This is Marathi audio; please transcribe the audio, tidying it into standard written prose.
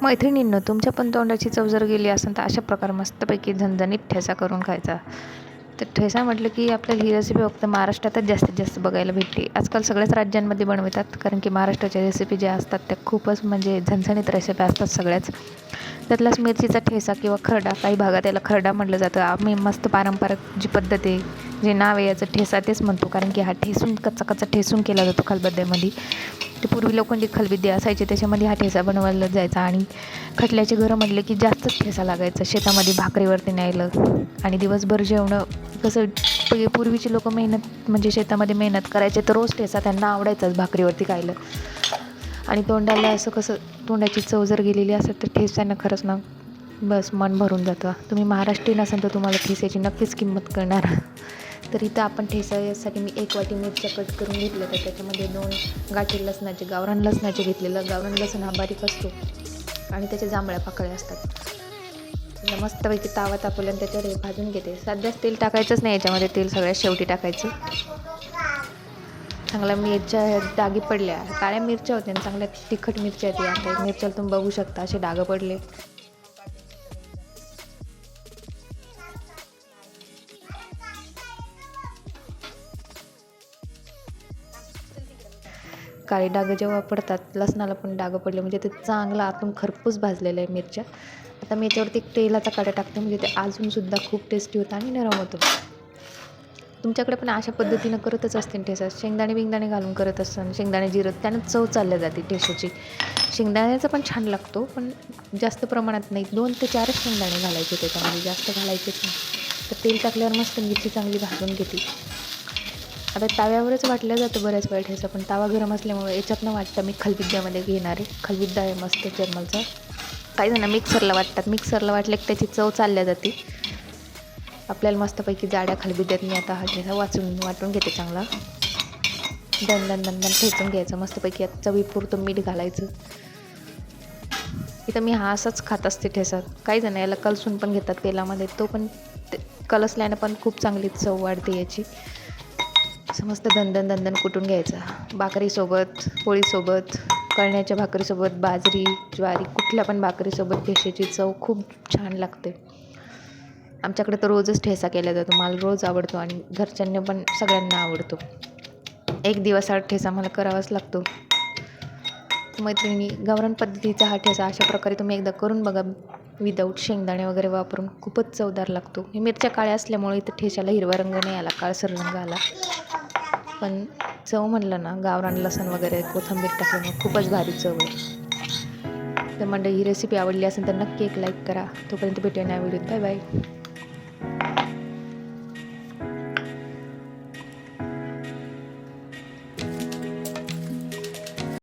मैत्रिणींनो, तुमच्या पण तोंडाची चव जर गेली असेल तर अशा प्रकारे मस्तपैकी झणझणीत ठेचा करून खायचा. तर ठेचा म्हटलं की आपल्याला ही रेसिपी फक्त महाराष्ट्रातच जास्तीत जास्त बघायला भेटते. आजकाल सगळ्याच राज्यांमध्ये बनवतात, कारण की महाराष्ट्राच्या रेसिपी ज्या असतात त्या खूपच म्हणजे झणझणीत रेसिपी असतात सगळ्याच. त्यातलाच मिरचीचा ठेचा किंवा खरडा, काही भागात याला खरडा म्हटलं जातं. आम्ही मस्त पारंपरिक जी पद्धत आहे, जे नाव आहे याचं ठेचा तेच म्हणतो, कारण की हा ठेसून कच्चा कच्चा ठेसून केला जातो खलबत्त्यामध्ये. ते पूर्वी लोखंडी खलबत्ते असायचे, त्याच्यामध्ये हा ठेचा बनवायला जायचा. आणि खटल्याचे घरं म्हटले की जास्तच ठेचा लागायचा शेतामध्ये भाकरीवरती न्यायला. आणि दिवसभर जेवणं कसं, पूर्वीचे लोक मेहनत म्हणजे शेतामध्ये मेहनत करायचे, तर रोज ठेचा त्यांना आवडायचाच भाकरीवरती खायला. आणि तोंडाला असं कसं, तोंडाची चव जर गेलेली असेल तर ठेचानं खरंच ना बस मन भरून जातं. तुम्ही महाराष्ट्रीयन असाल तर तुम्हाला ठेचाची नक्कीच किंमत कळणार. तर इथं आपण ठेचा यासाठी मी 1 वाटी मिरच्या कट करून घेतल्या, तर त्याच्यामध्ये 2 गाठी लसणाचे, गावरान लसणाचे घेतलेलं. गावरान लसूण हा बारीक असतो आणि त्याच्या जांभळ्या पाकळ्या असतात. त्याला मस्तपैकी तावा तापवला आणि त्याच्यावर हे भाजून घेते. सध्याच तेल टाकायचंच नाही याच्यामध्ये, तेल सगळ्यात शेवटी टाकायचं. चांगल्या मिरच्या डागी पडल्या, काळ्या मिरच्या होत्या आणि चांगल्या तिखट मिरच्या आहेत. आता मिरच्याला तुम्ही बघू शकता असे डाग पडले. काळे डाग जेव्हा पडतात, लसणाला पण डाग पडले म्हणजे ते चांगलं आतून खरपूस भाजलेलं आहे मिरच्या. आता मी याच्यावरती एक तेलाचा कडा टाकते, म्हणजे ते अजूनसुद्धा खूप टेस्टी होतं आणि नरम होतं. तुमच्याकडे पण अशा पद्धतीनं करतच असतील ठेचा, शेंगदाणे बिंगदाणे घालून करत असतात, शेंगदाणे जिरं, त्यानं चव चालल्या जाते ठेच्याची. शेंगदाण्याचा पण छान लागतो, पण जास्त प्रमाणात नाही. 2 ते 4च शेंगदाणे घालायचे त्याच्यामध्ये, जास्त घालायचेच नाही. तर तेल टाकल्यावर मस्त मिरची चांगली भाजून घेते. आता ताव्यावरच वाटलं जातं बऱ्याच वेळ ठेचा, पण तावा गरम असल्यामुळे याच्यातनं वाटतं मी खलबित्त्यामध्ये घेणार आहे. खलबित्ता आहे मस्त जर्मलचा. काही जण मिक्सरला वाटतात, मिक्सरला वाटलं की त्याची चव चालल्या जाते. आपल्याला मस्तपैकी जाड्या खलबित्त्यात मी आता हा ठेचा वाटून घेते चांगला. दण ठेचून घ्यायचं मस्तपैकी. आता चवीपुरतं मीठ घालायचं. इथं मी हा असाच खात असते ठेचा. काही जण याला कलसून पण घेतात तेलामध्ये, तो पण कलसल्यानं पण खूप चांगली चव वाढते याची. असं मस्त दणदण कुटून घ्यायचा. भाकरीसोबत, पोळीसोबत, कळण्याच्या भाकरीसोबत, बाजरी, ज्वारी, कुठल्या पण भाकरीसोबत ठेच्याची चव खूप छान लागते. आमच्याकडे तर रोजच ठेचा केला जातो. मला रोज आवडतो आणि घरच्यांना पण सगळ्यांना आवडतो. एक दिवस हा ठेचा मला करावाच लागतो. मैत्रिणी, गावरान पद्धतीचा हा ठेचा अशा प्रकारे तुम्ही एकदा करून बघा, विदाऊट शेंगदाणे वगैरे वापरून. खूपच चवदार लागतो. हे मिरच्या काळ्या असल्यामुळे इथं ठेच्याला हिरवा रंग नाही आला, काळसर रंग आला. पण चव म्हणलं ना, गावरान लसूण वगैरे कोथिंबीर टाकल्यामुळे खूपच भारी चव आहे. तर मंडळी, ही रेसिपी आवडली असेल तर नक्की एक लाईक करा. तोपर्यंत भेटूया नव्या व्हिडिओत. Bye bye.